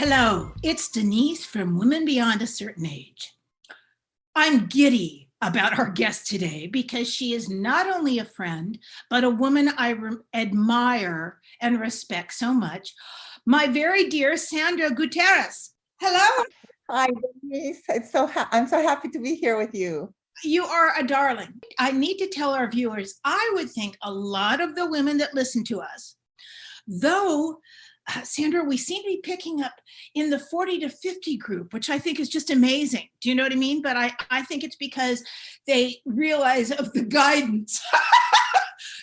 Hello, it's Denise from Women Beyond a Certain Age. I'm giddy about our guest today because she is not only a friend, but a woman I admire and respect so much. My very dear Sandra Gutierrez. Hello. Hi, Denise. I'm so happy to be here with you. You are a darling. I need to tell our viewers, I would think a lot of the women that listen to us, though Sandra, we seem to be picking up in the 40 to 50 group, which I think is just amazing. Do you know what I mean? But I think it's because they realize of the guidance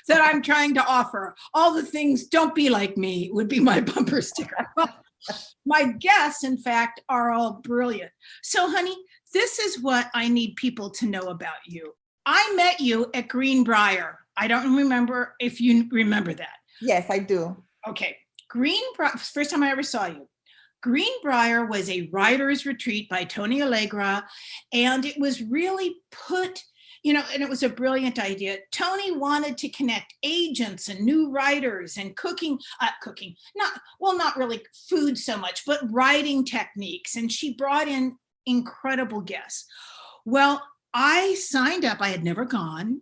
that I'm trying to offer. All the things, don't be like me, would be my bumper sticker. Well, my guests, in fact, are all brilliant. So, honey, this is what I need people to know about you. I met you at Greenbrier. I don't remember if you remember that. Yes, I do. Okay. Greenbrier, first time I ever saw you. Greenbrier was a writer's retreat by Tony Allegra, and it was really put, and it was a brilliant idea. Tony wanted to connect agents and new writers and not really food so much, but writing techniques. And she brought in incredible guests. Well, I signed up. I had never gone.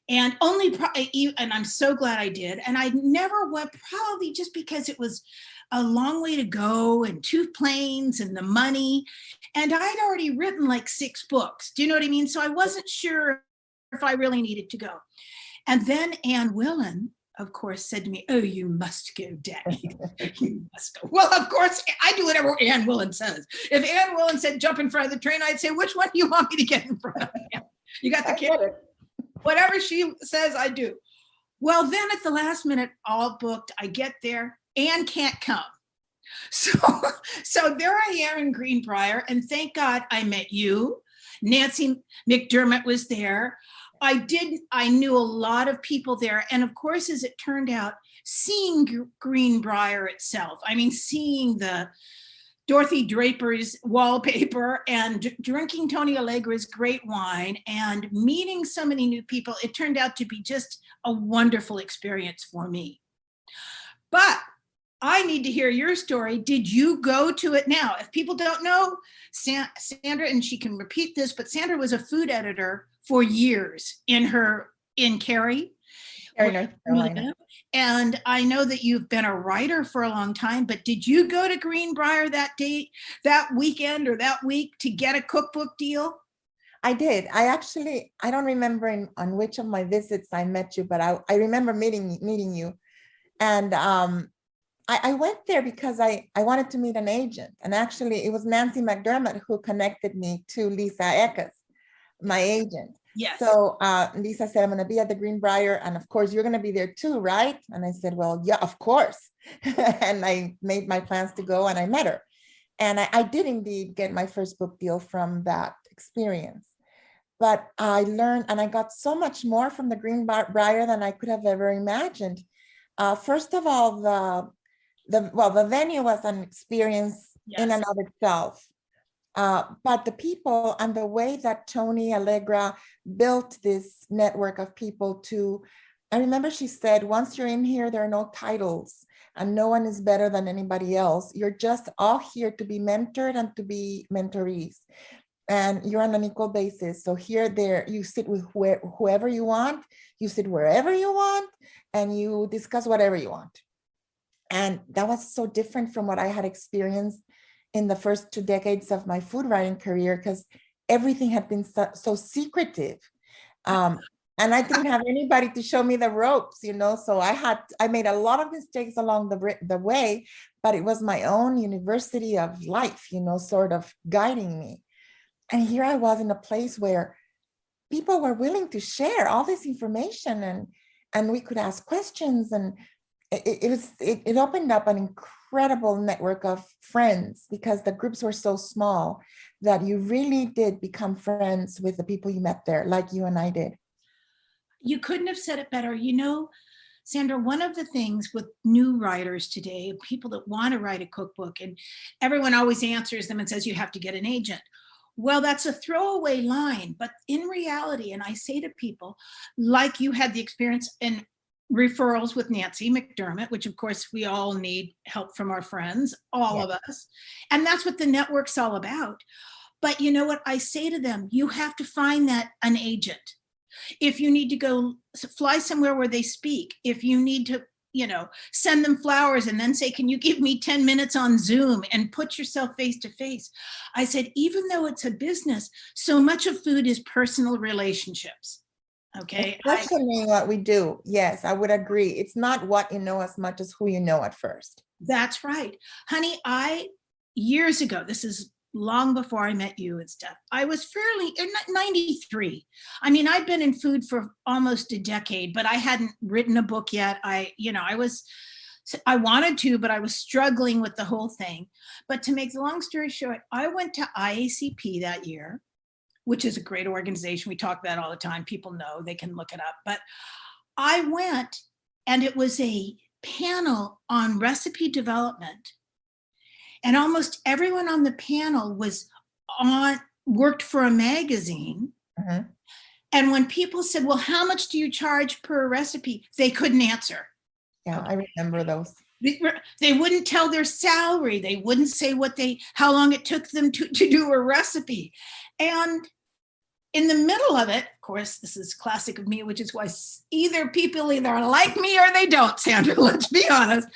And I'm so glad I did. And I never went, probably just because it was a long way to go and 2 planes and the money. And I'd already written like 6 books. Do you know what I mean? So I wasn't sure if I really needed to go. And then Anne Willen, of course, said to me, "Oh, you must go, Daddy. You must go." Well, of course, I do whatever Anne Willen says. If Anne Willen said, "Jump in front of the train," I'd say, "Which one do you want me to get in front of?" You got the kid. Whatever she says, I do. Well, then at the last minute, all booked, I get there, Anne can't come. So there I am in Greenbrier, and thank God I met you. Nancy McDermott was there. I knew a lot of people there. And of course, as it turned out, seeing Greenbrier itself, seeing the Dorothy Draper's wallpaper and drinking Tony Allegra's great wine and meeting so many new people, it turned out to be just a wonderful experience for me. But I need to hear your story. Did you go to it? Now, if people don't know, Sandra, and she can repeat this, but Sandra was a food editor for years in Cary, North Carolina. And I know that you've been a writer for a long time, but did you go to Greenbrier that weekend or that week to get a cookbook deal? I did. I don't remember on which of my visits I met you, but I remember meeting you. And I went there because I wanted to meet an agent. And actually, it was Nancy McDermott who connected me to Lisa Eckes, my agent. Yes. So Lisa said, "I'm going to be at the Greenbrier, and of course you're going to be there too, right?" And I said, "Well, yeah, of course." And I made my plans to go, and I met her. And I did indeed get my first book deal from that experience. But I learned, and I got so much more from the Greenbrier than I could have ever imagined. First of all, the venue was an experience in and of itself. But the people and the way that Tony Allegra built this network of people I remember she said, "Once you're in here, there are no titles and no one is better than anybody else. You're just all here to be mentored and to be mentorees. And you're on an equal basis. So there, you sit with whoever you want, you sit wherever you want, and you discuss whatever you want." And that was so different from what I had experienced in the first 2 decades of my food writing career, because everything had been so secretive. And I didn't have anybody to show me the ropes, so I made a lot of mistakes along the way, but it was my own university of life, sort of guiding me. And here I was in a place where people were willing to share all this information, and we could ask questions, and it opened up an incredible network of friends, because the groups were so small that you really did become friends with the people you met there, like you and I did. You couldn't have said it better. Sandra, one of the things with new writers today, people that want to write a cookbook, and everyone always answers them and says, "You have to get an agent." Well, that's a throwaway line, but in reality, and I say to people, like you had the experience, and referrals with Nancy McDermott, which of course we all need help from our friends, all Yeah. of us. And that's what the network's all about. But you know what I say to them? You have to find that an agent. If you need to go fly somewhere where they speak, if you need to, send them flowers and then say, can you give me 10 minutes on Zoom and put yourself face to face? I said, even though it's a business, so much of food is personal relationships. Okay. Especially what we do. Yes, I would agree. It's not what you know as much as who you know at first. That's right. Honey, years ago, this is long before I met you and stuff, I was fairly, 93. I mean, I'd been in food for almost a decade, but I hadn't written a book yet. I wanted to, but I was struggling with the whole thing. But to make the long story short, I went to IACP that year, which is a great organization. We talk about it all the time. People know, they can look it up. But I went, and it was a panel on recipe development. And almost everyone on the panel worked for a magazine. Mhm. And when people said, well, how much do you charge per recipe? They couldn't answer. Yeah, I remember those. They wouldn't tell their salary. They wouldn't say how long it took them to do a recipe. And in the middle of it, of course, this is classic of me, which is why people either like me or they don't, Sandra, let's be honest.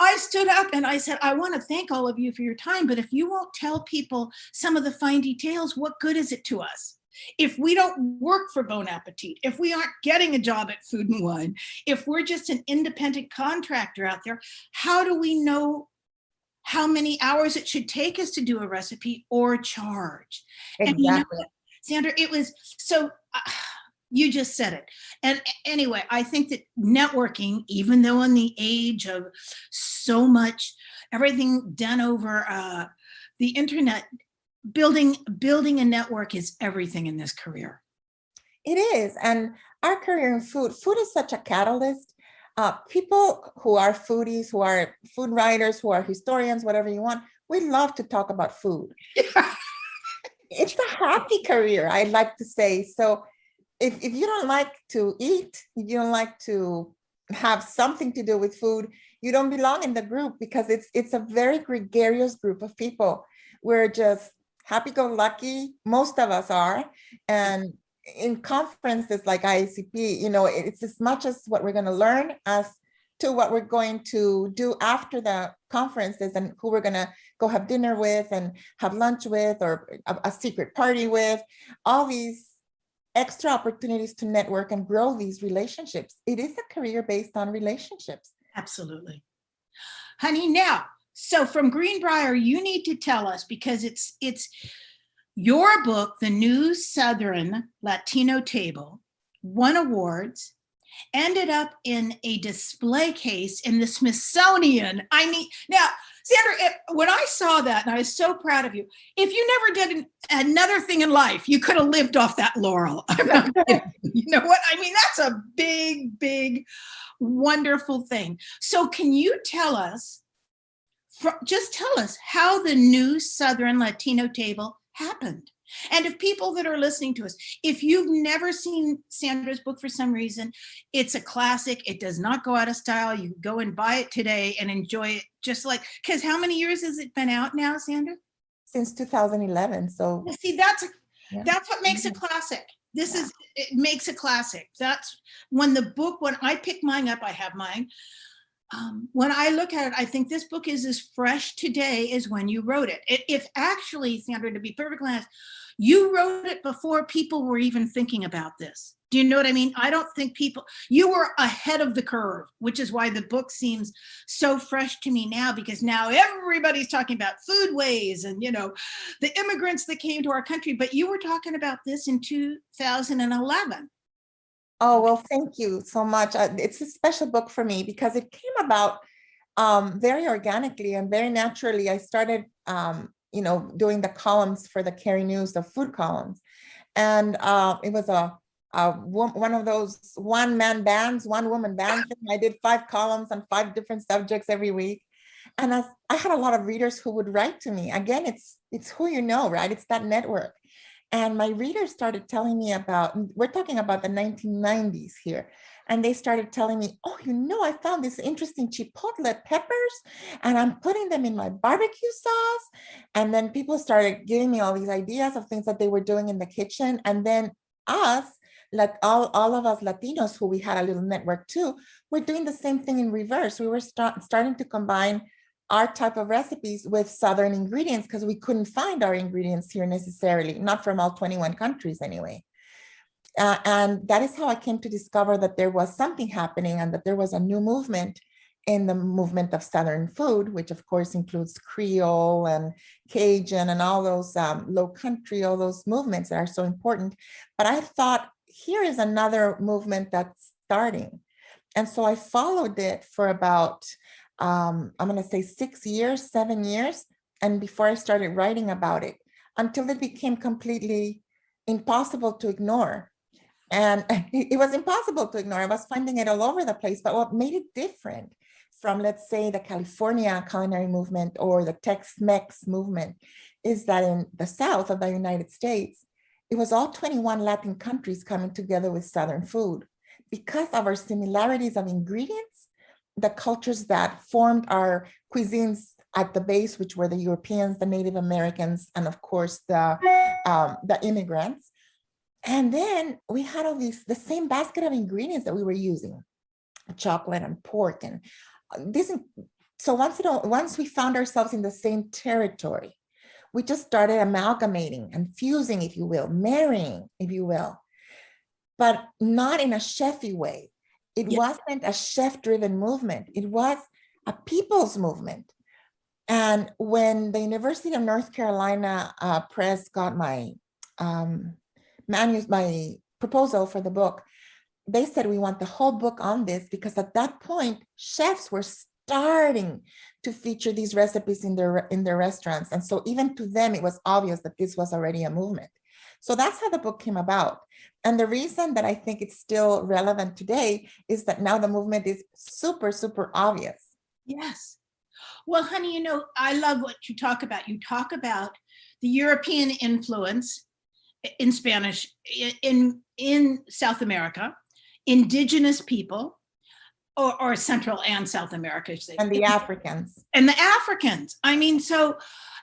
I stood up and I said, I want to thank all of you for your time, but if you won't tell people some of the fine details, what good is it to us? If we don't work for Bon Appetit, if we aren't getting a job at Food and Wine, if we're just an independent contractor out there, how do we know how many hours it should take us to do a recipe or charge? Exactly. And you know what, Sandra, it was so, you just said it. And anyway, I think that networking, even though in the age of so much, everything done over the internet, building a network is everything in this career. It is. And our career in food is such a catalyst. People who are foodies, who are food writers, who are historians, whatever you want, we love to talk about food. It's a happy career, I'd like to say. So if you don't like to eat, if you don't like to have something to do with food, you don't belong in the group, because it's a very gregarious group of people. We're just happy-go-lucky, most of us are. And in conferences like IACP, it's as much as what we're going to learn as to what we're going to do after the conferences, and who we're going to go have dinner with and have lunch with, or a secret party with. All these extra opportunities to network and grow these relationships. It is a career based on relationships. Absolutely. Honey, now, so from Greenbrier, you need to tell us, because it's your book, The New Southern-Latino Table, won awards, ended up in a display case in the Smithsonian. Now, Sandra, when I saw that, and I was so proud of you, if you never did another thing in life, you could have lived off that laurel. I'm not kidding. You know what? I mean, that's a big, big, wonderful thing. So can you tell us, just tell us how the New Southern-Latino Table happened? And if people that are listening to us, if you've never seen Sandra's book for some reason, it's a classic. It does not go out of style. You can go and buy it today and enjoy it, because how many years has it been out now, Sandra? Since 2011. So see, that's what makes a classic. It makes a classic. That's when I pick mine up, I have mine. When I look at it, I think this book is as fresh today as when you wrote it. If actually, Sandra, to be perfectly honest, you wrote it before people were even thinking about this. Do you know what I mean? I don't think you were ahead of the curve, which is why the book seems so fresh to me now, because now everybody's talking about foodways and, the immigrants that came to our country, but you were talking about this in 2011. Oh, well, thank you so much. It's a special book for me because it came about very organically and very naturally. I started, doing the columns for the Cary News, the food columns. And it was one of those one-man bands, one-woman bands. I did 5 columns on 5 different subjects every week. And I had a lot of readers who would write to me. Again, it's who you know, right? It's that network. And my readers started telling me about, we're talking about the 1990s here. And they started telling me, oh, I found this interesting chipotle peppers and I'm putting them in my barbecue sauce. And then people started giving me all these ideas of things that they were doing in the kitchen. And then us, like all of us Latinos who we had a little network too, we're doing the same thing in reverse. We were starting to combine our type of recipes with Southern ingredients because we couldn't find our ingredients here necessarily, not from all 21 countries anyway. And that is how I came to discover that there was something happening and that there was a new movement in the movement of Southern food, which of course includes Creole and Cajun and all those low country, all those movements that are so important. But I thought, here is another movement that's starting. And so I followed it for about, I'm going to say 6 years, 7 years. And before I started writing about it, until it became completely impossible to ignore. And it was impossible to ignore. I was finding it all over the place. But what made it different from, let's say, the California culinary movement or the Tex-Mex movement is that in the South of the United States, it was all 21 Latin countries coming together with Southern food. Because of our similarities of ingredients, the cultures that formed our cuisines at the base, which were the Europeans, the Native Americans, and of course the immigrants. And then we had all the same basket of ingredients that we were using, chocolate and pork. And this, so once we found ourselves in the same territory, we just started amalgamating and fusing, if you will, marrying, if you will, but not in a chefy way. It wasn't a chef-driven movement. It was a people's movement. And when the University of North Carolina Press got my my proposal for the book, they said, we want the whole book on this, because at that point, chefs were starting to feature these recipes in their restaurants. And so even to them, it was obvious that this was already a movement. So that's how the book came about. And the reason that I think it's still relevant today is that now the movement is super, super obvious. Yes. Well, honey, I love what you talk about. You talk about the European influence in Spanish in South America, indigenous people, or Central and South America. And the Africans. And the Africans. I mean,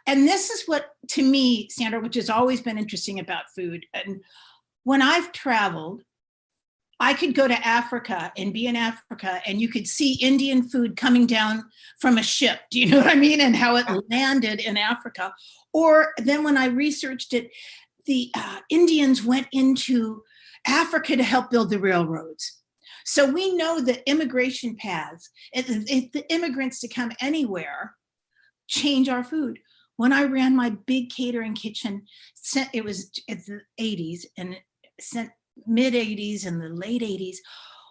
and this is what, to me, Sandra, which has always been interesting about food. And when I've traveled, I could go to Africa and be in Africa and you could see Indian food coming down from a ship. Do you know what I mean? And how it landed in Africa. Or then when I researched it, the Indians went into Africa to help build the railroads. So we know the immigration paths, the immigrants to come anywhere, change our food. When I ran my big catering kitchen, it was in the 80s and mid 80s and the late 80s.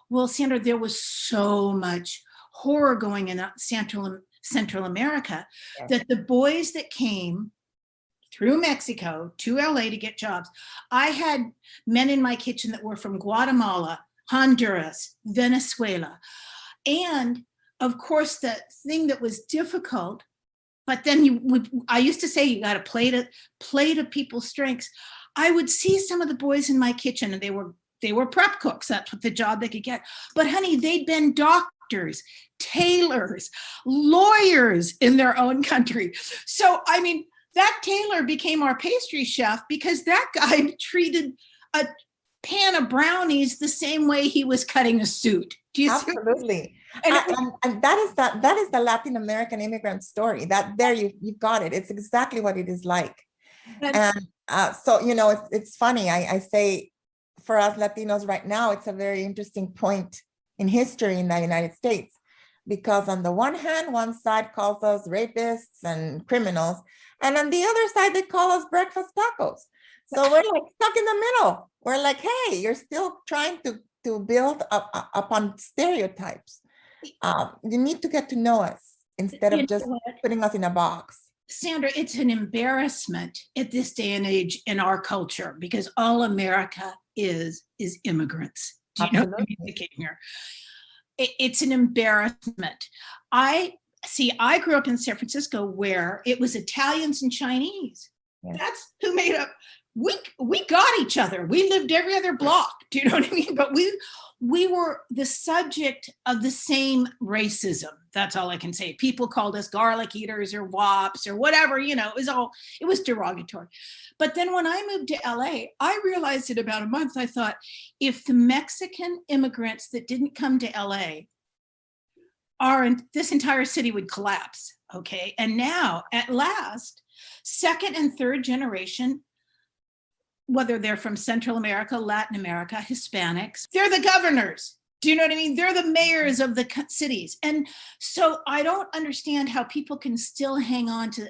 Well, Sandra, there was so much horror going in Central America that the boys that came through Mexico to LA to get jobs, I had men in my kitchen that were from Guatemala, Honduras, Venezuela. And of course, the thing that was difficult, but then I used to say, you got to play to people's strengths. I would see some of the boys in my kitchen and they were prep cooks. That's what the job they could get. But honey, they'd been doctors, tailors, lawyers in their own country. So, I mean, that tailor became our pastry chef because that guy treated a pan of brownies the same way he was cutting a suit. Do you Absolutely. And that is the Latin American immigrant story. That there you've got it. It's exactly what it is like. And so, it's funny. I say for us Latinos right now, it's a very interesting point in history in the United States, because on the one hand, one side calls us rapists and criminals, and on the other side, they call us breakfast tacos. So we're like stuck in the middle. We're like, hey, you're still trying to build upon stereotypes. You need to get to know us instead of just putting us in a box. Sandra, it's an embarrassment at this day and age in our culture because all America is immigrants. Do you know what I mean? They came here. It's an embarrassment. I grew up in San Francisco where it was Italians and Chinese. Yes. That's who made up we got each other. We lived every other block. Do you know what I mean? But we were the subject of the same racism. That's all I can say. People called us garlic eaters or wops or whatever, you know, it was derogatory. But then when I moved to LA, I realized in about a month, I thought, if the Mexican immigrants that didn't come to LA this entire city would collapse. Okay. And now at last, second and third generation, whether they're from Central America, Latin America, Hispanics, they're the governors. Do you know what I mean? They're the mayors of the cities. And so I don't understand how people can still hang on to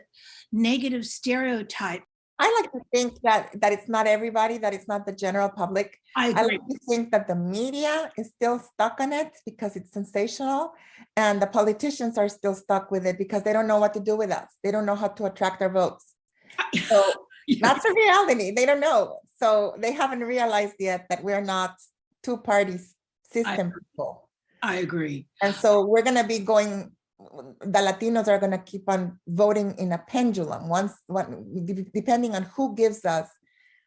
negative stereotype. I like to think that it's not everybody, that it's not the general public. I agree. like to think that the media is still stuck on it because it's sensational, and the politicians are still stuck with it because they don't know what to do with us. They don't know how to attract our votes. So that's a reality. They don't know. So they haven't realized yet that we're not two parties system people. I agree. And so we're going to be going, the Latinos are going to keep on voting in a pendulum depending on who gives us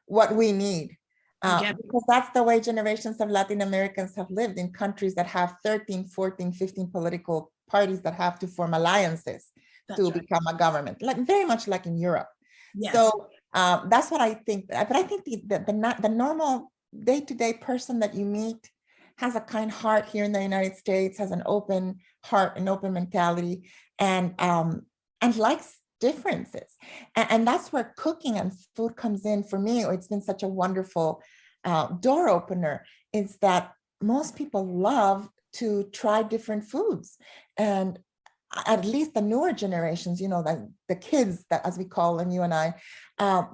what we need. Because that's the way generations of Latin Americans have lived in countries that have 13, 14, 15 political parties that have to form alliances to become a government, very much like in Europe. Yes. So that's what I think. But I think the normal day-to-day person that you meet has a kind heart here in the United States, has an open heart, an open mentality, and likes differences. And that's where cooking and food comes in for me. It's been such a wonderful door opener, is that most people love to try different foods. And at least the newer generations, the kids, that as we call them, you and I,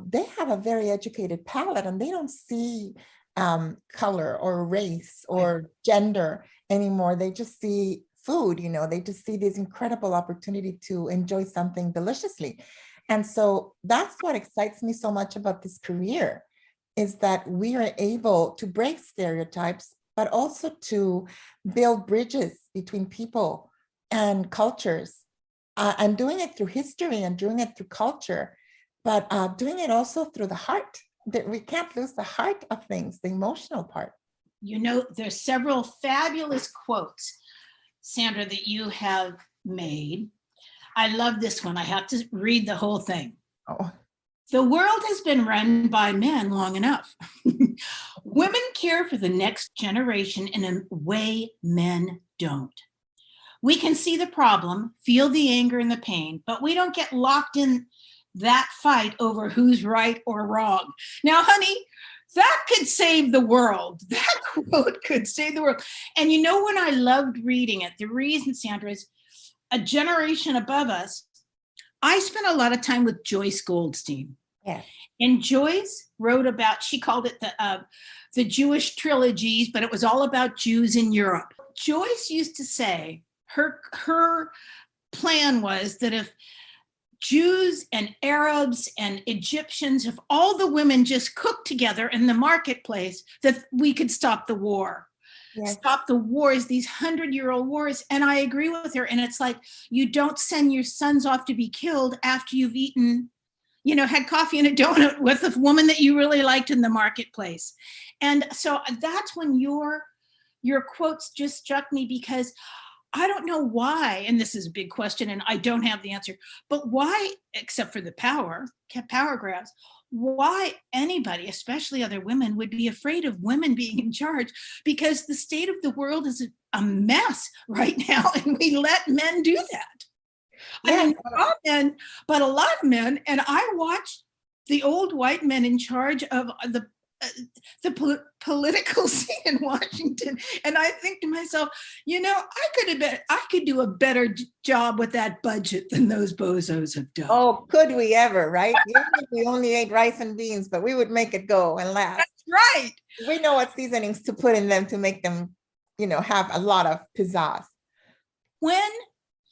they have a very educated palate, and they don't see color or race or gender anymore. They just see food, they just see this incredible opportunity to enjoy something deliciously. And so that's what excites me so much about this career, is that we are able to break stereotypes, but also to build bridges between people and cultures, and doing it through history and doing it through culture, but doing it also through the heart. That we can't lose the heart of things, the emotional part. There's several fabulous quotes, Sandra, that you have made. I love this one. I have to read the whole thing. Oh. The world has been run by men long enough. Women care for the next generation in a way men don't. We can see the problem, feel the anger and the pain, but we don't get locked in that fight over who's right or wrong. Now, honey, that could save the world. That quote could save the world. And when I loved reading it, the reason, Sandra, is a generation above us. I spent a lot of time with Joyce Goldstein. Yeah. And Joyce wrote about, she called it the Jewish trilogies, but it was all about Jews in Europe. Joyce used to say her plan was that if Jews and Arabs and Egyptians, if all the women just cooked together in the marketplace, that we could stop the war. Yes. Stop the wars, these 100-year-old wars. And I agree with her. And it's like, you don't send your sons off to be killed after you've eaten, had coffee and a donut with a woman that you really liked in the marketplace. And so that's when your quotes just struck me, because I don't know why, and this is a big question and I don't have the answer, but why, except for the power grabs, why anybody, especially other women, would be afraid of women being in charge, because the state of the world is a mess right now, and we let men do that. Yeah. I mean, not men, but a lot of men, and I watched the old white men in charge of the political scene in Washington, and I think to myself, I could do a better job with that budget than those bozos have done. Oh, could we ever, right? We only ate rice and beans, but we would make it go and last. That's right. We know what seasonings to put in them to make them, have a lot of pizzazz. When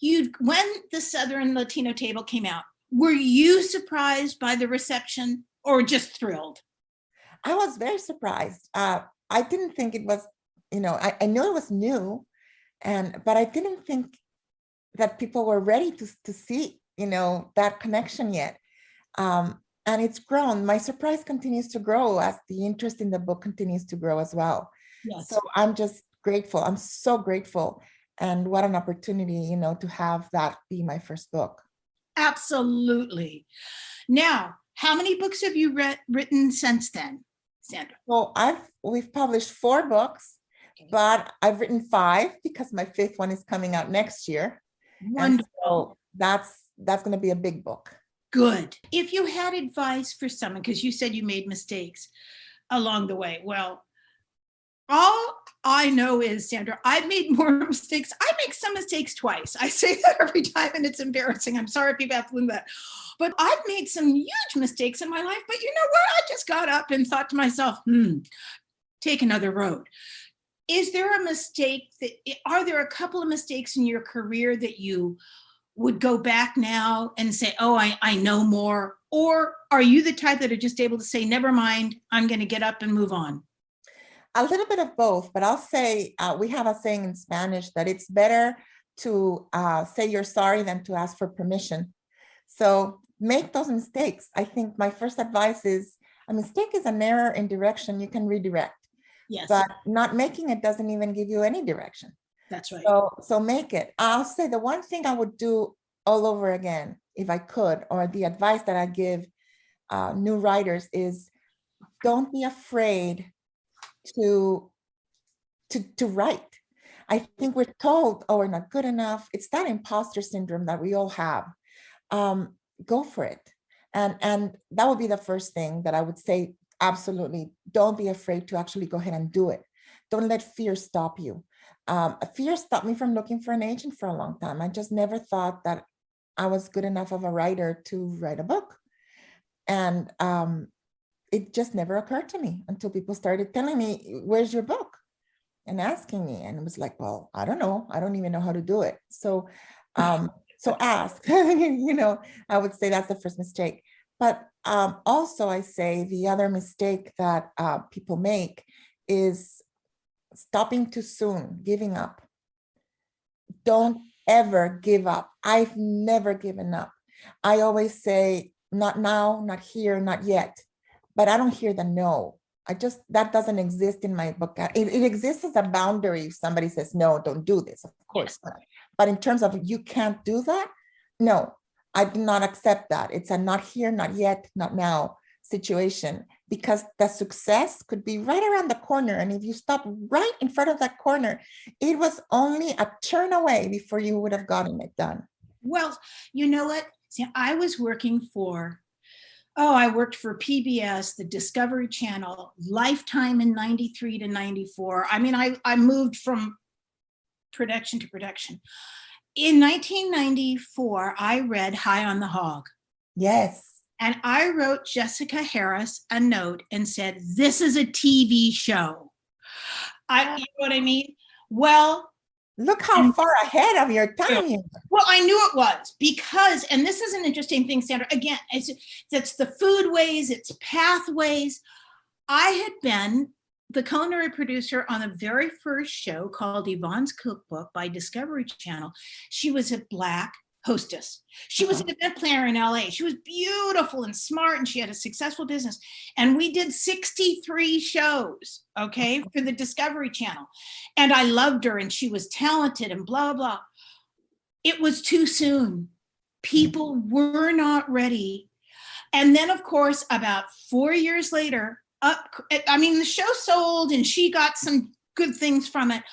the Southern-Latino Table came out, were you surprised by the reception or just thrilled? I was very surprised. I didn't think it was, I knew it was new, but I didn't think that people were ready to see, that connection yet. and it's grown. My surprise continues to grow as the interest in the book continues to grow as well. Yes. So I'm just grateful. I'm so grateful. And what an opportunity, you know, to have that be my first book. Absolutely. Now, how many books have you written since then, Sandra? Well, we've published 4 books, but I've written 5 because my 5th one is coming out next year. Wonderful. And so that's going to be a big book. Good. If you had advice for someone, because you said you made mistakes along the way, well, all I know is, Sandra, I've made more mistakes. I make some mistakes twice. I say that every time and it's embarrassing. I'm sorry people have to learn that. But I've made some huge mistakes in my life. But you know what? I just got up and thought to myself, take another road. Is there a mistake are there a couple of mistakes in your career that you would go back now and say, oh, I know more? Or are you the type that are just able to say, never mind, I'm going to get up and move on? A little bit of both, but I'll say we have a saying in Spanish that it's better to say you're sorry than to ask for permission. So make those mistakes. I think my first advice is a mistake is an error in direction you can redirect. Yes. But not making it doesn't even give you any direction. That's right. So make it. I'll say the one thing I would do all over again, if I could, or the advice that I give new writers is don't be afraid to write. I think we're told, oh, we're not good enough. It's that imposter syndrome that we all have. Go for it. And that would be the first thing that I would say. Absolutely. Don't be afraid to actually go ahead and do it. Don't let fear stop you. Fear stopped me from looking for an agent for a long time. I just never thought that I was good enough of a writer to write a book. And it just never occurred to me until people started telling me, where's your book? And asking me. And it was like, well, I don't know. I don't even know how to do it. So ask, you know, I would say that's the first mistake. But also I say the other mistake that people make is stopping too soon, giving up. Don't ever give up. I've never given up. I always say, not now, not here, not yet. But I don't hear the no. That doesn't exist in my book. It exists as a boundary. If somebody says, no, don't do this, of course. But in terms of you can't do that, no, I do not accept that. It's a not here, not yet, not now situation, because the success could be right around the corner. And if you stop right in front of that corner, it was only a turn away before you would have gotten it done. Well, you know what? See, I worked for PBS, the Discovery Channel, Lifetime in 93 to 94. I mean, I moved from production to production. In 1994, I read High on the Hog. Yes. And I wrote Jessica Harris a note and said, this is a TV show. You know what I mean? Well, look how far ahead of your time you are. Well, I knew it was because, and this is an interesting thing, Sandra, again, it's the foodways, it's pathways. I had been the culinary producer on the very first show called Yvonne's Cookbook by Discovery Channel. She was a Black hostess. She was an event planner in LA. She was beautiful and smart, and she had a successful business. And we did 63 shows, okay, for the Discovery Channel. And I loved her, and she was talented and blah, blah. It was too soon. People were not ready. And then, of course, about 4 years later, the show sold and she got some good things from it,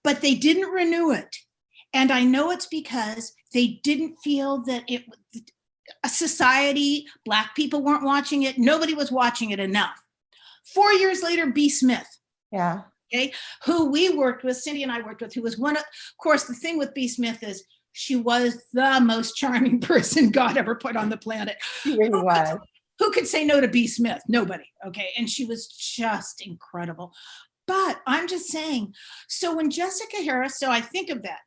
but they didn't renew it. And I know it's because they didn't feel that a society, Black people weren't watching it. Nobody was watching it enough. 4 years later, B. Smith. Yeah. Okay. Who we worked with, Cindy and I worked with, who was of course, the thing with B. Smith is she was the most charming person God ever put on the planet. She really was. Who could say no to B. Smith? Nobody. Okay. And she was just incredible. But I'm just saying, so when Jessica Harris, so I think of that,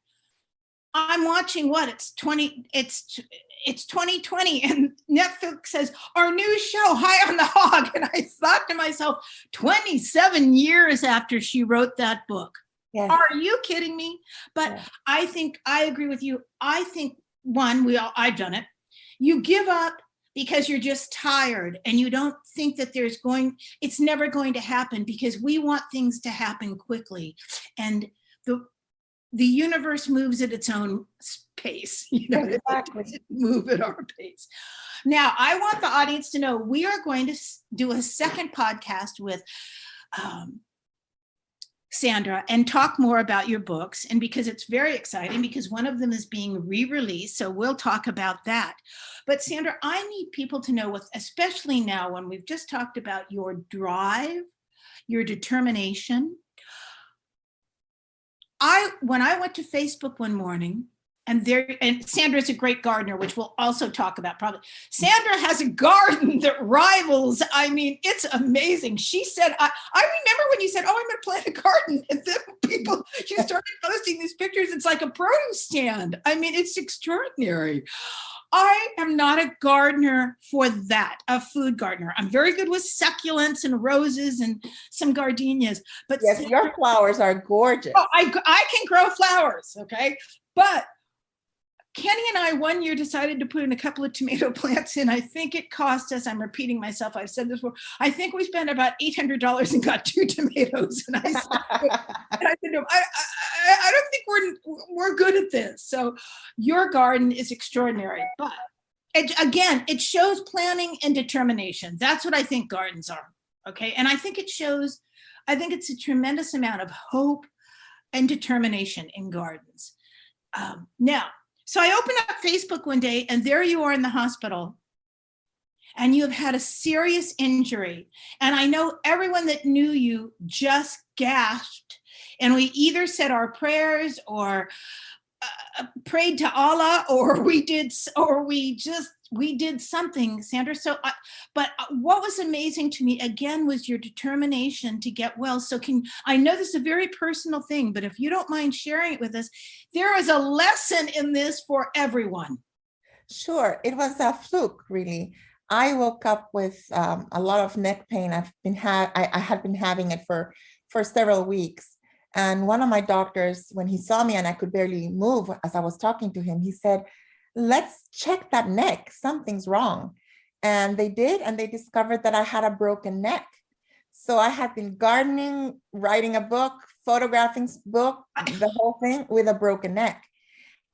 I'm watching it's 2020 and Netflix says our new show, High on the Hog. And I thought to myself, 27 years after she wrote that book. Yes. Are you kidding me? But yeah. I think I agree with you. I think I've done it. You give up. because you're just tired and you don't think that it's never going to happen, because we want things to happen quickly. And the universe moves at its own pace. Exactly. It doesn't move at our pace. Now, I want the audience to know we are going to do a second podcast with Sandra and talk more about your books. And because it's very exciting, because one of them is being re-released, so we'll talk about that. But Sandra, I need people to know, especially now when we've just talked about your drive, your determination. When I went to Facebook one morning, and Sandra's a great gardener, which we'll also talk about probably. Sandra has a garden that rivals, it's amazing. She said, I remember when you said, oh, I'm going to plant a garden. And then you started posting these pictures. It's like a produce stand. It's extraordinary. I am not a gardener for that, a food gardener. I'm very good with succulents and roses and some gardenias. But yes, Sandra, your flowers are gorgeous. Oh, I can grow flowers, okay? But Kenny and I one year decided to put in a couple of tomato plants in. I think it cost us, I'm repeating myself, I've said this before, I think we spent about $800 and got 2 tomatoes. And I said, no, I don't think we're good at this. So your garden is extraordinary. But again, it shows planning and determination. That's what I think gardens are, okay? And I think it's a tremendous amount of hope and determination in gardens. Now, so I opened up Facebook one day and there you are in the hospital and you have had a serious injury. And I know everyone that knew you just gasped, and we either said our prayers or prayed to Allah, or we did something, Sandra. So, but what was amazing to me again was your determination to get well. So I know this is a very personal thing, but if you don't mind sharing it with us, there is a lesson in this for everyone. Sure, it was a fluke, really. I woke up with a lot of neck pain. I had been having it for several weeks. And one of my doctors, when he saw me and I could barely move as I was talking to him, he said, let's check that neck, something's wrong. And they did, and they discovered that I had a broken neck. So I had been gardening, writing a book, photographing book, the whole thing with a broken neck.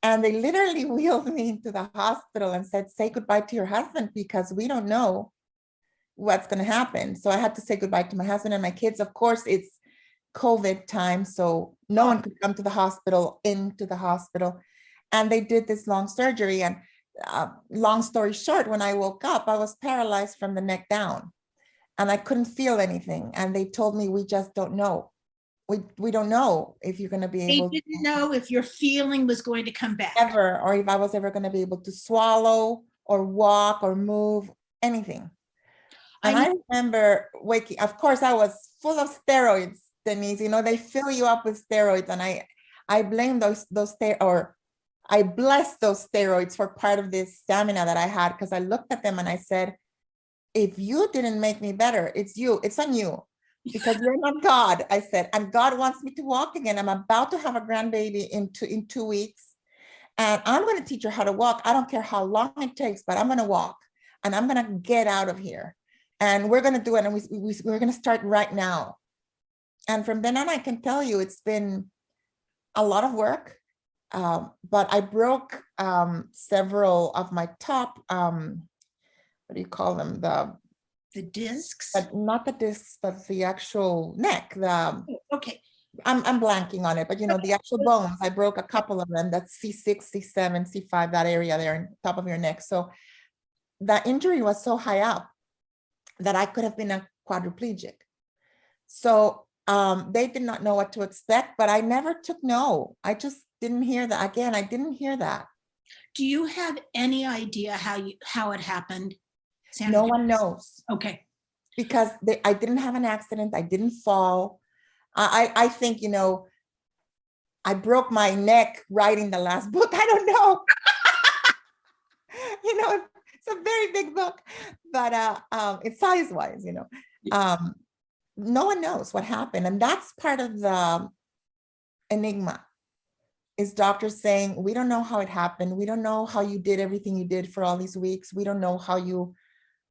And they literally wheeled me into the hospital and said, say goodbye to your husband because we don't know what's going to happen. So I had to say goodbye to my husband and my kids. Of course, it's COVID time, so no one could come to the hospital, into the hospital. And they did this long surgery. And long story short, when I woke up, I was paralyzed from the neck down and I couldn't feel anything. And they told me, we just don't know. We don't know if you're going to be able. They didn't know if your feeling was going to come back. Ever, or if I was ever going to be able to swallow or walk or move, anything. And I remember waking, of course, I was full of steroids, Denise. They fill you up with steroids. And I blame I blessed those steroids for part of this stamina that I had, because I looked at them and I said, if you didn't make me better, it's you, it's on you, because you're not God. I said, and God wants me to walk again. I'm about to have a grandbaby in 2 weeks. And I'm going to teach her how to walk. I don't care how long it takes, but I'm going to walk and I'm going to get out of here. And we're going to do it. And we're going to start right now. And from then on, I can tell you, it's been a lot of work. But I broke several of my top, what do you call them? The discs? Not the discs, but the actual neck. Okay. I'm blanking on it, but the actual bones. I broke a couple of them. That's C6, C7, C5, that area there on top of your neck. So that injury was so high up that I could have been a quadriplegic. So they did not know what to expect, but I never took no. I just didn't hear that. Again, I didn't hear that. Do you have any idea how it happened, Sandra? No one knows. Okay. Because I didn't have an accident. I didn't fall. I think, I broke my neck writing the last book. I don't know. It's a very big book, but it's size-wise, no one knows what happened. And that's part of the enigma. is doctors saying, we don't know how it happened. We don't know how you did everything you did for all these weeks. We don't know how you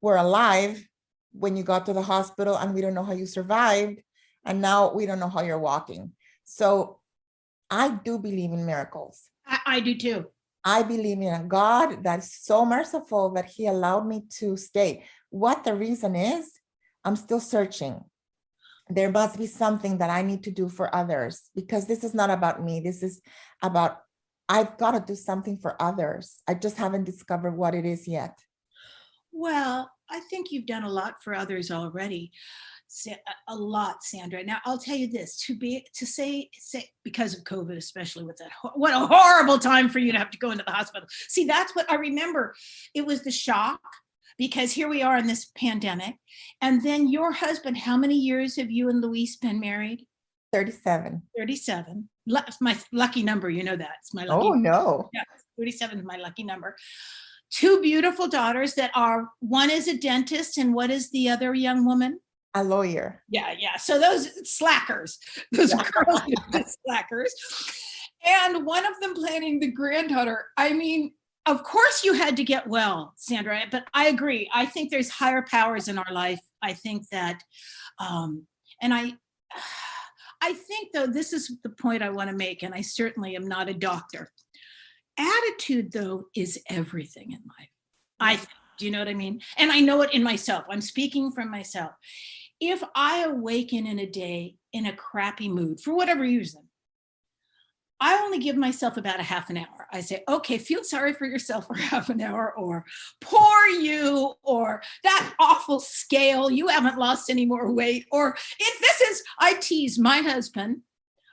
were alive when you got to the hospital, and we don't know how you survived. And now we don't know how you're walking. So I do believe in miracles. I do too. I believe in a God that's so merciful that he allowed me to stay. What the reason is, I'm still searching. There must be something that I need to do for others, because this is not about me. This is about, I've got to do something for others. I just haven't discovered what it is yet. Well, I think you've done a lot for others already. A lot, Sandra. Now, I'll tell you this, to say because of COVID, especially with that, what a horrible time for you to have to go into the hospital. See, that's what I remember. It was the shock, because here we are in this pandemic. And then your husband, how many years have you and Luis been married? 37. 37. It's my lucky number. You know that. It's my lucky number. No. Yeah, 37 is my lucky number. 2 beautiful daughters that are, one is a dentist, and what is the other young woman? A lawyer. Yeah. So those slackers, those girls are just slackers. And one of them planning the granddaughter. I mean, of course you had to get well, Sandra, but I agree. I think there's higher powers in our life. I think that, and I think, though, this is the point I want to make, and I certainly am not a doctor. Attitude, though, is everything in life. Do you know what I mean? And I know it in myself. I'm speaking from myself. If I awaken in a day in a crappy mood, for whatever reason, I only give myself about a half an hour. I say, okay, feel sorry for yourself for half an hour, or poor you, or that awful scale, you haven't lost any more weight. Or if this is, I tease my husband.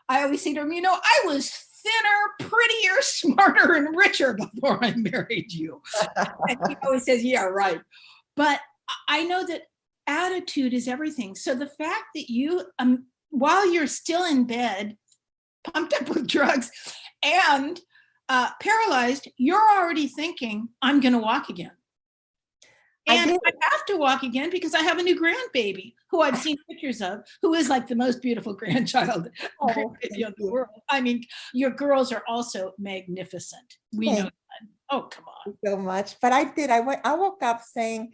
I always say to him, I was thinner, prettier, smarter, and richer before I married you. And he always says, yeah, right. But I know that attitude is everything. So the fact that you, while you're still in bed, pumped up with drugs and paralyzed, you're already thinking, I'm going to walk again. And I have to walk again because I have a new grandbaby who I've seen pictures of, who is like the most beautiful grandchild grandbaby of the world. I mean, your girls are also magnificent. We know that. Oh, come on. Thank you so much. But I woke up saying,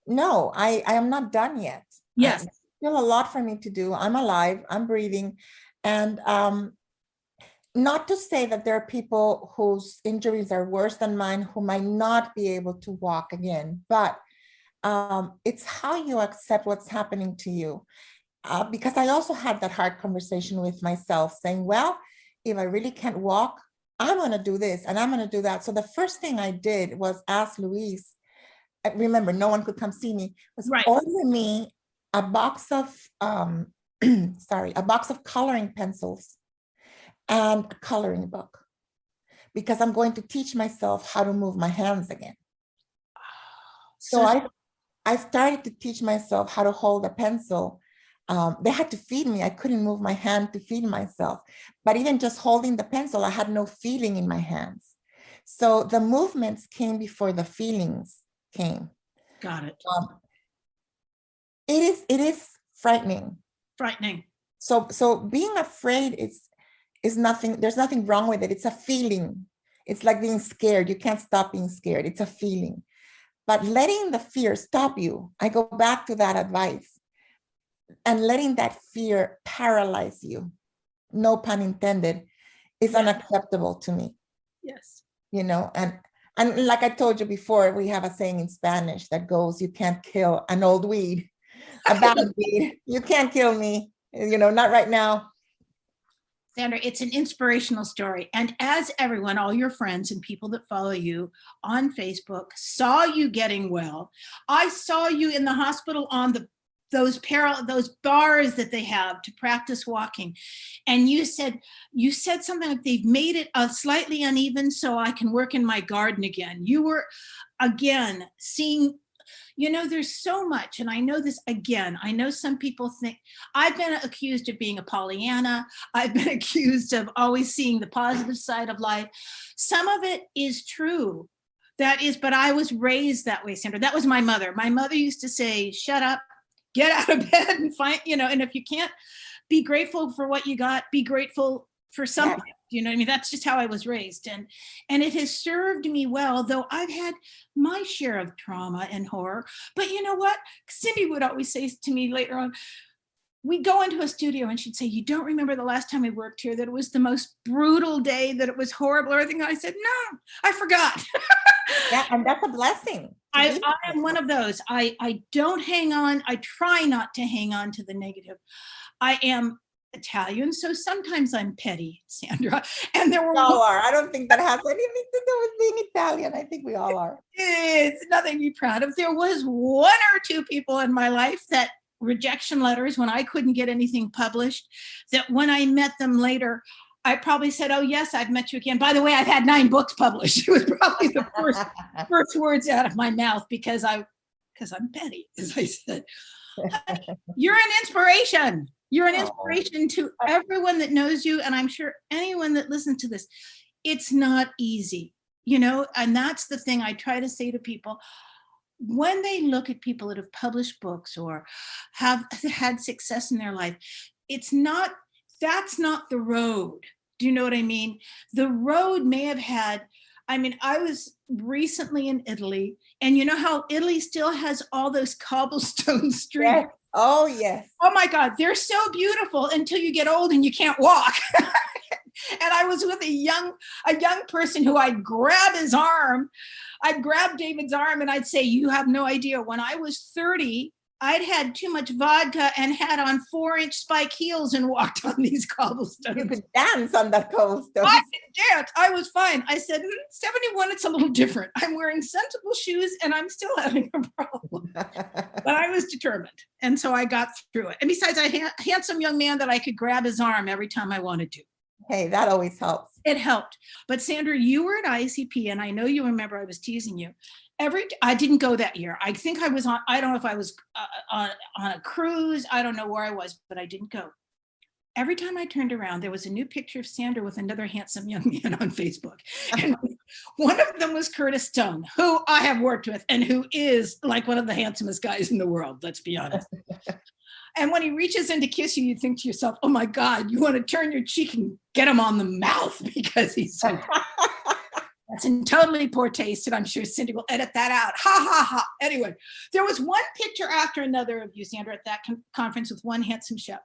no, I am not done yet. Yes. There's still a lot for me to do. I'm alive, I'm breathing. And not to say that there are people whose injuries are worse than mine who might not be able to walk again, but it's how you accept what's happening to you. Because I also had that hard conversation with myself saying, well, if I really can't walk, I'm going to do this and I'm going to do that. So the first thing I did was ask Luis, remember, no one could come see me, was order me a box of, a box of coloring pencils and a coloring book, because I'm going to teach myself how to move my hands again. So I started to teach myself how to hold a pencil. They had to feed me. I couldn't move my hand to feed myself. But even just holding the pencil, I had no feeling in my hands. So the movements came before the feelings came. Got it. It is frightening. Frightening. So being afraid is nothing. There's nothing wrong with it. It's a feeling. It's like being scared. You can't stop being scared. It's a feeling. But letting the fear stop you, I go back to that advice, and letting that fear paralyze you, no pun intended, is unacceptable to me. Yes. And like I told you before, we have a saying in Spanish that goes, you can't kill an old weed, a bad weed. You can't kill me, not right now. Sandra, it's an inspirational story. And as everyone, all your friends and people that follow you on Facebook saw you getting well, I saw you in the hospital on those bars that they have to practice walking. And you said something like, they've made it slightly uneven so I can work in my garden again. You were, again, seeing, there's so much. And I know this, again, I know some people think, I've been accused of being a Pollyanna. I've been accused of always seeing the positive side of life. Some of it is true. But I was raised that way, Sandra. That was my mother. My mother used to say, shut up, get out of bed and find, and if you can't be grateful for what you got, be grateful for something. You know what I mean? That's just how I was raised. And it has served me well, though I've had my share of trauma and horror. But you know what? Cindy would always say to me later on, we'd go into a studio and she'd say, you don't remember the last time we worked here, that it was the most brutal day, that it was horrible or everything. I said, no, I forgot. Yeah, and that's a blessing. I am one of those. I don't hang on. I try not to hang on to the negative. I am Italian, so sometimes I'm petty, Sandra. And there were all are. I don't think that has anything to do with being Italian. I think we all are. It's nothing to be proud of. There was one or two people in my life that rejection letters when I couldn't get anything published, that when I met them later, I probably said, oh yes, I've met you again. By the way, I've had 9 books published. It was probably the first words out of my mouth because I'm petty, as I said. You're an inspiration. You're an inspiration to everyone that knows you. And I'm sure anyone that listens to this, it's not easy, you know, and that's the thing I try to say to people. When they look at people that have published books or have had success in their life, that's not the road. Do you know what I mean? The road may have had, I was recently in Italy, and you know how Italy still has all those cobblestone streets? Yes. Oh, yes. Oh my God, they're so beautiful until you get old and you can't walk. And I was with a young person who I'd grab his arm. I'd grab David's arm and I'd say, you have no idea. When I was 30, I'd had too much vodka and had on 4-inch spike heels and walked on these cobblestones. You could dance on that cobblestone. I could dance. I was fine. I said, 71, it's a little different. I'm wearing sensible shoes and I'm still having a problem. But I was determined. And so I got through it. And besides, I had a handsome young man that I could grab his arm every time I wanted to. Hey, that always helps. It helped. But Sandra, you were at ICP, and I know you remember I was teasing you. I didn't go that year. I think I was on, I don't know if I was on a cruise. I don't know where I was, but I didn't go. Every time I turned around, there was a new picture of Sandra with another handsome young man on Facebook. And one of them was Curtis Stone, who I have worked with and who is like one of the handsomest guys in the world, let's be honest. And when he reaches in to kiss you, you think to yourself, oh my God, you want to turn your cheek and get him on the mouth because he's so that's in totally poor taste. And I'm sure Cindy will edit that out. Ha, ha, ha. Anyway, there was one picture after another of you, Sandra, at that conference with one handsome chef.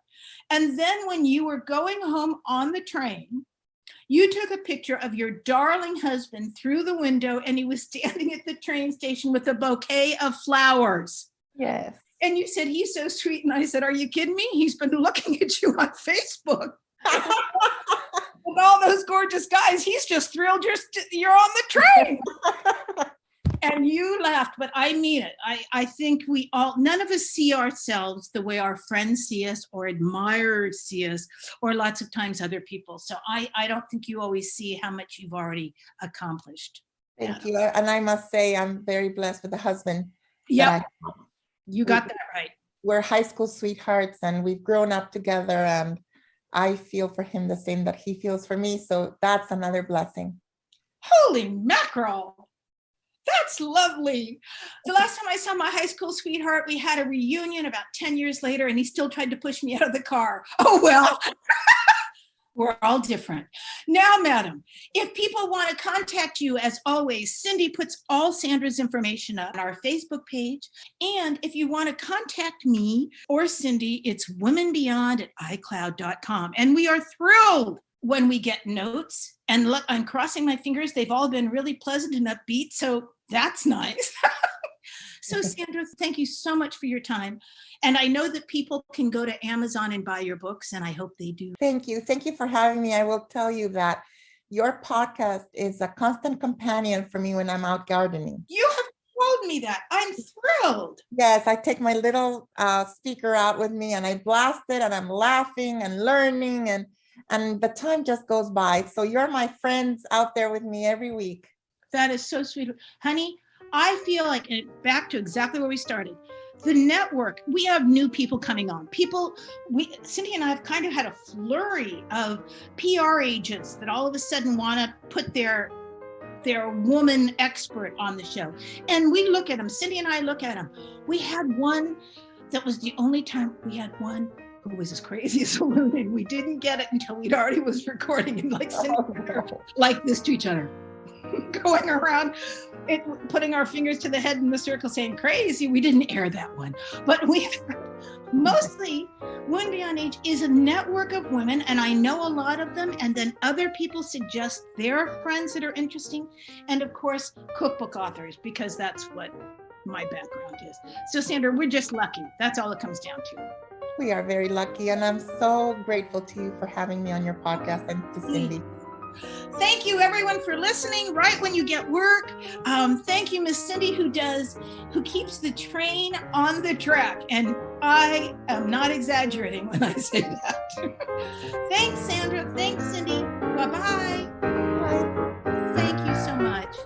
And then when you were going home on the train, you took a picture of your darling husband through the window, and he was standing at the train station with a bouquet of flowers. Yes. And you said, he's so sweet. And I said, are you kidding me? He's been looking at you on Facebook. With all those gorgeous guys. He's just thrilled you're on the train. And you laughed, but I mean it. I think none of us see ourselves the way our friends see us or admirers see us, or lots of times other people. So I don't think you always see how much you've already accomplished. Thank you. And I must say, I'm very blessed with a husband. Yeah. You got that right. We're high school sweethearts and we've grown up together, and I feel for him the same that he feels for me. So that's another blessing. Holy mackerel. That's lovely. The last time I saw my high school sweetheart, we had a reunion about 10 years later, and he still tried to push me out of the car. Oh, well. We're all different. Now, madam, if people want to contact you, as always, Cindy puts all Sandra's information up on our Facebook page. And if you want to contact me or Cindy, it's womenbeyond@icloud.com. And we are thrilled when we get notes. And look, I'm crossing my fingers. They've all been really pleasant and upbeat. So that's nice. So Sandra, thank you so much for your time. And I know that people can go to Amazon and buy your books, and I hope they do. Thank you. Thank you for having me. I will tell you that your podcast is a constant companion for me when I'm out gardening. You have told me that. I'm thrilled. Yes, I take my little speaker out with me and I blast it, and I'm laughing and learning, and the time just goes by. So you're my friends out there with me every week. That is so sweet. Honey, I feel like, back to exactly where we started, the network, we have new people coming on. Cindy and I have kind of had a flurry of PR agents that all of a sudden want to put their woman expert on the show. And we look at them, Cindy and I look at them. We had one that was the only time we had one who was as crazy as a loon. We didn't get it until we'd already was recording and like sitting like this to each other, going around, putting our fingers to the head in the circle saying crazy. We didn't air that one, but we mostly Women Beyond Age is a network of women, and I know a lot of them, and then other people suggest their friends that are interesting, and of course cookbook authors, because that's what my background is. So Sandra, we're just lucky. That's all it comes down to. We are very lucky, and I'm so grateful to you for having me on your podcast, and to Cindy. Thank you everyone for listening right when you get work. Thank you, Miss Cindy, who keeps the train on the track. And I am not exaggerating when I say that. Thanks, Sandra. Thanks, Cindy. Bye-bye. Bye. Thank you so much.